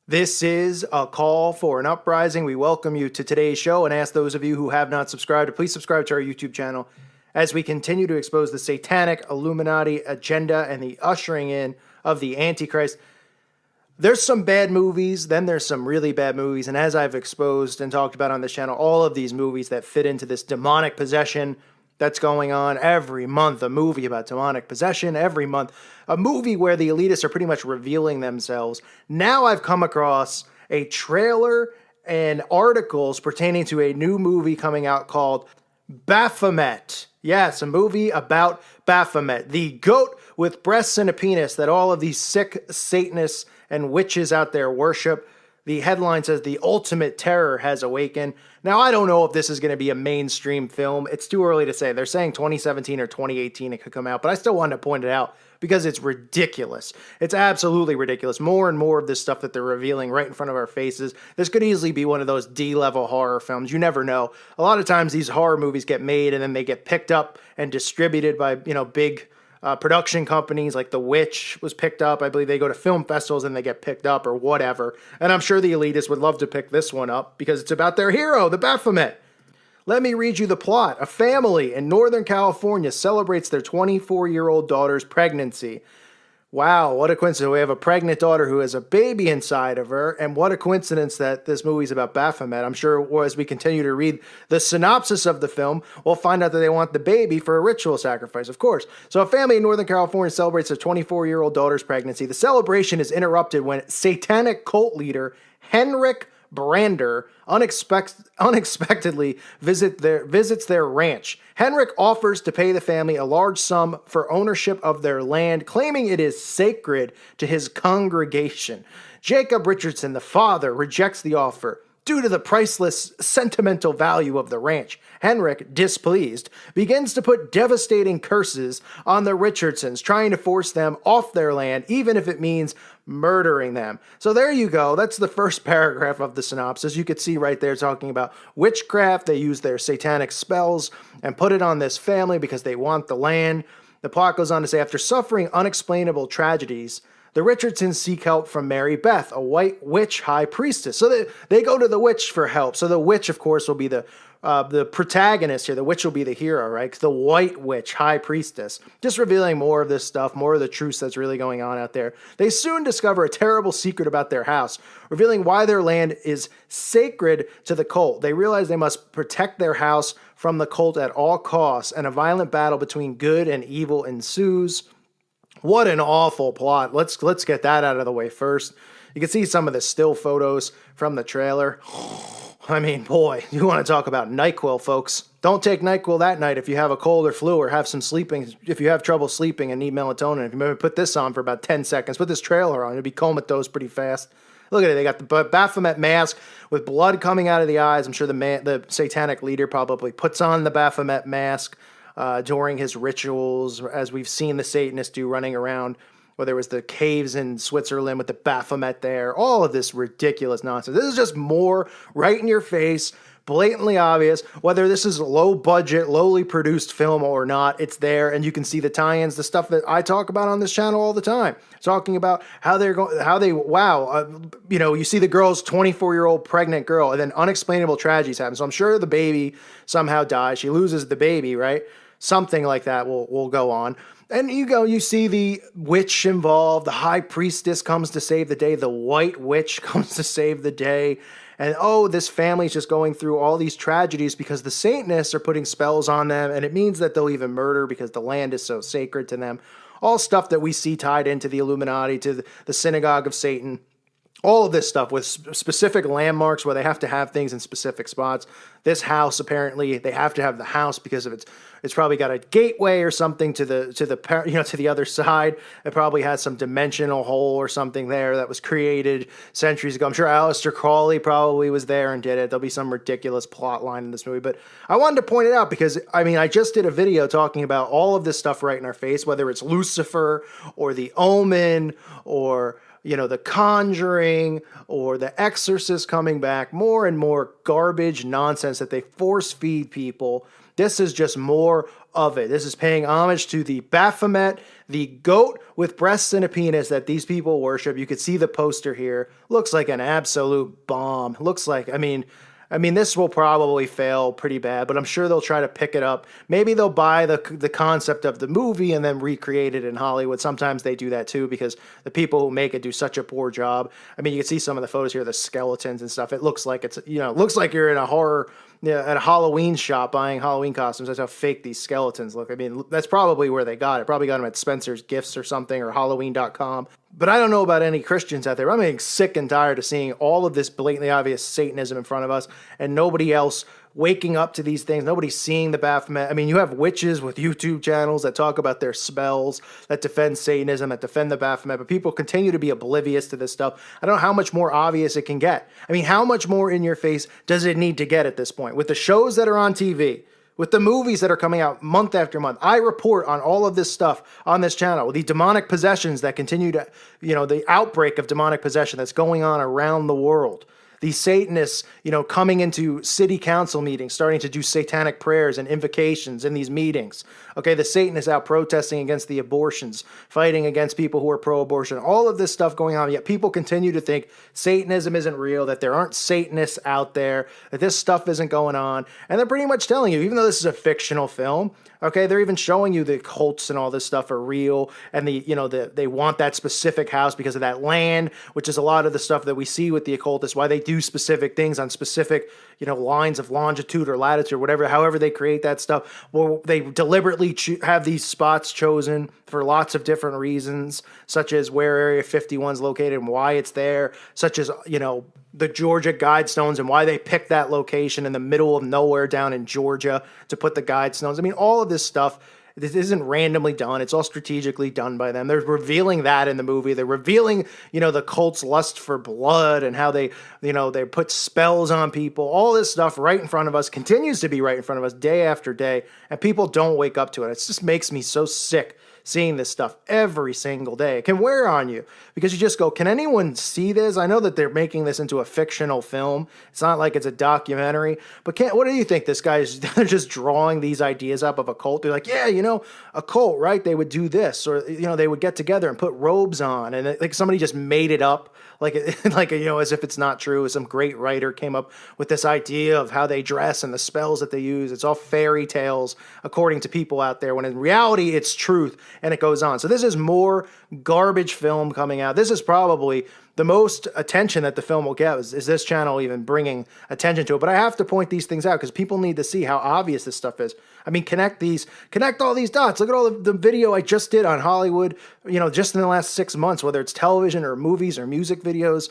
This is a call for an uprising. We welcome you to today's show and ask those of you who have not subscribed to please subscribe to our YouTube channel as we continue to expose the satanic Illuminati agenda and the ushering in of the Antichrist. There's some bad movies, then there's some really bad movies, and as I've exposed and talked about on this channel, all of these movies that fit into this demonic possession that's going on every month, a movie about demonic possession, every month, a movie where the elitists are pretty much revealing themselves. Now I've come across a trailer and articles pertaining to a new movie coming out called Baphomet. Yes, a movie about Baphomet, the goat with breasts and a penis that all of these sick Satanists and witches out there worship. The headline says the ultimate terror has awakened. Now, I don't know if this is going to be a mainstream film. It's too early to say. They're saying 2017 or 2018 it could come out, but I still wanted to point it out because it's ridiculous. It's absolutely ridiculous. More and more of this stuff that they're revealing right in front of our faces. This could easily be one of those D-level horror films. You never know. A lot of times these horror movies get made and then they get picked up and distributed by, big production companies. Like The Witch was picked up. I believe they go to film festivals and they get picked up or whatever. And I'm sure the elitists would love to pick this one up because it's about their hero, the Baphomet. Let me read you the plot. A family in Northern California celebrates their 24-year-old daughter's pregnancy. Wow, what a coincidence. We have a pregnant daughter who has a baby inside of her, and what a coincidence that this movie's about Baphomet. I'm sure as we continue to read the synopsis of the film, we'll find out that they want the baby for a ritual sacrifice, of course. So a family in Northern California celebrates their 24-year-old daughter's pregnancy. The celebration is interrupted when satanic cult leader Henrik Brander unexpectedly visits their ranch. Henrik offers to pay the family a large sum for ownership of their land, claiming it is sacred to his congregation. Jacob Richardson, the father, rejects the offer. Due to the priceless sentimental value of the ranch, Henrik, displeased, begins to put devastating curses on the Richardsons, trying to force them off their land, even if it means murdering them. So there you go. That's the first paragraph of the synopsis. You could see right there talking about witchcraft. They use their satanic spells and put it on this family because they want the land. The plot goes on to say, after suffering unexplainable tragedies, the Richardsons seek help from Mary Beth, a white witch high priestess. So they go to the witch for help. So the witch, of course, will be the protagonist here. The witch will be the hero, right? The white witch, high priestess. Just revealing more of this stuff, more of the truths that's really going on out there. They soon discover a terrible secret about their house, revealing why their land is sacred to the cult. They realize they must protect their house from the cult at all costs, and a violent battle between good and evil ensues. What an awful plot. Let's get that out of the way first. You can see some of the still photos from the trailer. I mean, boy, you want to talk about NyQuil, folks. Don't take NyQuil that night if you have a cold or flu or have some sleeping. If you have trouble sleeping and need melatonin, if you maybe put this on for about 10 seconds, put this trailer on, you'll be comatose pretty fast. Look at it. They got the Baphomet mask with blood coming out of the eyes. I'm sure the satanic leader probably puts on the Baphomet mask during his rituals, as we've seen the Satanists do running around, where there was the caves in Switzerland with the Baphomet there. All of this ridiculous nonsense. This is just more right in your face, blatantly obvious. Whether this is low budget, lowly produced film or not, it's there, and you can see the tie-ins, the stuff that I talk about on this channel all the time, talking about how you see the girl's 24-year-old pregnant girl, and then unexplainable tragedies happen. So I'm sure the baby somehow dies. She loses the baby, right? Something like that will go on. And you see the witch involved. The high priestess comes to save the day. The white witch comes to save the day. And this family's just going through all these tragedies because the Satanists are putting spells on them. And it means that they'll even murder because the land is so sacred to them. All stuff that we see tied into the Illuminati, to the synagogue of Satan. All of this stuff with specific landmarks where they have to have things in specific spots. This house, apparently, they have to have the house because of it's probably got a gateway or something to the other side. It probably has some dimensional hole or something there that was created centuries ago. I'm sure Aleister Crowley probably was there and did it. There'll be some ridiculous plot line in this movie, but I wanted to point it out because I just did a video talking about all of this stuff right in our face, whether it's Lucifer or The Omen or The Conjuring or The Exorcist coming back, more and more garbage nonsense that they force feed people. This is just more of it. This is paying homage to the Baphomet, The goat with breasts and a penis that these people worship. You could see the poster here. Looks like an absolute bomb. Looks like, I mean, this will probably fail pretty bad, but I'm sure they'll try to pick it up. Maybe they'll buy the concept of the movie and then recreate it in Hollywood. Sometimes they do that too because the people who make it do such a poor job. I mean, you can see some of the photos here, the skeletons and stuff. It looks like it looks like you're in a horror, at a Halloween shop buying Halloween costumes. That's how fake these skeletons look. I mean, that's probably where they got it. Probably got them at Spencer's Gifts or something, or Halloween.com. But I don't know about any Christians out there. I'm getting sick and tired of seeing all of this blatantly obvious Satanism in front of us and nobody else waking up to these things. Nobody's seeing the Baphomet. I mean, you have witches with YouTube channels that talk about their spells, that defend Satanism, that defend the Baphomet, but people continue to be oblivious to this stuff. I don't know how much more obvious it can get. I mean, how much more in your face does it need to get at this point? With the shows that are on TV, with the movies that are coming out month after month, I report on all of this stuff on this channel, the demonic possessions that continue to, the outbreak of demonic possession that's going on around the world. These Satanists, coming into city council meetings, starting to do satanic prayers and invocations in these meetings. Okay, the Satanists out protesting against the abortions, fighting against people who are pro-abortion. All of this stuff going on, yet people continue to think Satanism isn't real, that there aren't Satanists out there, that this stuff isn't going on. And they're pretty much telling you, even though this is a fictional film, okay, they're even showing you the cults and all this stuff are real, and they want that specific house because of that land, which is a lot of the stuff that we see with the occultists, why they do specific things on specific, lines of longitude or latitude or whatever, however they create that stuff. Well, they deliberately have these spots chosen for lots of different reasons, such as where Area 51 is located and why it's there, such as, the Georgia Guidestones and why they picked that location in the middle of nowhere down in Georgia to put the Guidestones. I mean, all of this stuff, this isn't randomly done. It's all strategically done by them. They're revealing that in the movie. They're revealing, the cult's lust for blood and how they put spells on people. All this stuff right in front of us, continues to be right in front of us day after day, and people don't wake up to it. It just makes me so sick seeing this stuff every single day. It can wear on you because you just go, can anyone see this? I know that they're making this into a fictional film. It's not like it's a documentary, but what do you think? This guy is just drawing these ideas up of a cult. They're like, yeah, a cult, right? They would do this, or, they would get together and put robes on, and like somebody just made it up. Like as if it's not true. Some great writer came up with this idea of how they dress and the spells that they use. It's all fairy tales, according to people out there, when in reality, it's truth, and it goes on. So this is more garbage film coming out. This is probably the most attention that the film will get is this channel even bringing attention to it. But I have to point these things out because people need to see how obvious this stuff is. I mean, connect all these dots. Look at all the video I just did on Hollywood, just in the last 6 months, whether it's television or movies or music videos,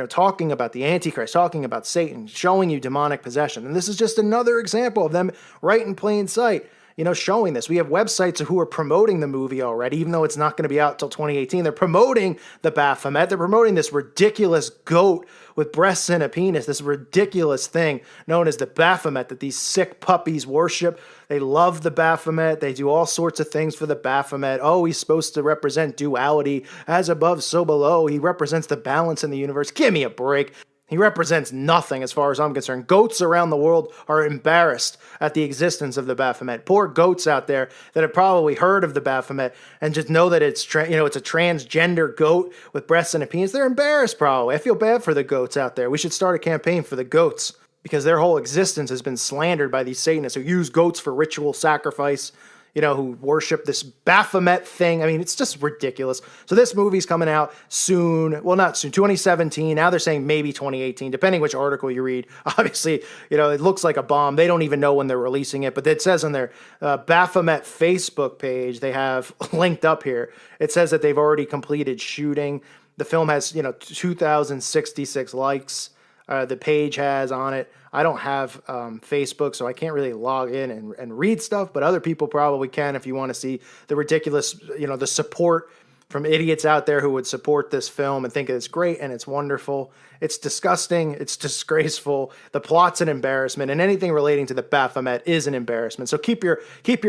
talking about the Antichrist, talking about Satan, showing you demonic possession. And this is just another example of them right in plain sight. Showing this. We have websites who are promoting the movie already, even though it's not going to be out until 2018. They're promoting the Baphomet. They're promoting this ridiculous goat with breasts and a penis, this ridiculous thing known as the Baphomet that these sick puppies worship. They love the Baphomet. They do all sorts of things for the Baphomet. Oh, he's supposed to represent duality, as above, so below. He represents the balance in the universe. Give me a break. He represents nothing as far as I'm concerned. Goats around the world are embarrassed at the existence of the Baphomet. Poor goats out there that have probably heard of the Baphomet and just know that it's it's a transgender goat with breasts and a penis. They're embarrassed probably. I feel bad for the goats out there. We should start a campaign for the goats because their whole existence has been slandered by these Satanists who use goats for ritual sacrifice, who worship this Baphomet thing. I mean, it's just ridiculous. So this movie's coming out soon. Well, not soon, 2017. Now they're saying maybe 2018, depending which article you read. Obviously, it looks like a bomb. They don't even know when they're releasing it, but it says on their Baphomet Facebook page, they have linked up here. It says that they've already completed shooting. The film has, 2,066 likes. The page has on it. I don't have Facebook, so I can't really log in and read stuff, but other people probably can if you want to see the ridiculous, the support from idiots out there who would support this film and think it's great and it's wonderful. It's disgusting. It's disgraceful. The plot's an embarrassment, and anything relating to the Baphomet is an embarrassment. So keep your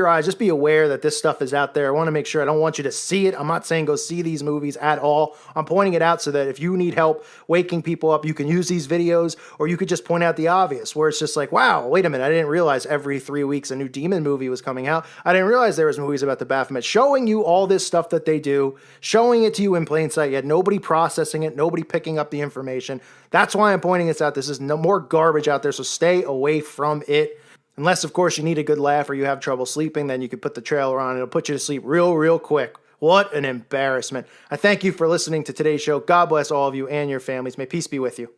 eyes. Just be aware that this stuff is out there. I want to make sure. I don't want you to see it. I'm not saying go see these movies at all. I'm pointing it out so that if you need help waking people up, you can use these videos, or you could just point out the obvious, where it's just like, wow, wait a minute, I didn't realize every 3 weeks a new demon movie was coming out. I didn't realize there was movies about the Baphomet. Showing you all this stuff that they do, showing it to you in plain sight, yet nobody processing it, nobody picking up the information. That's why I'm pointing this out. This is no more garbage out there, so stay away from it. Unless, of course, you need a good laugh or you have trouble sleeping, then you can put the trailer on. It'll put you to sleep real quick. What an embarrassment. I thank you for listening to today's show. God bless all of you and your families. May peace be with you.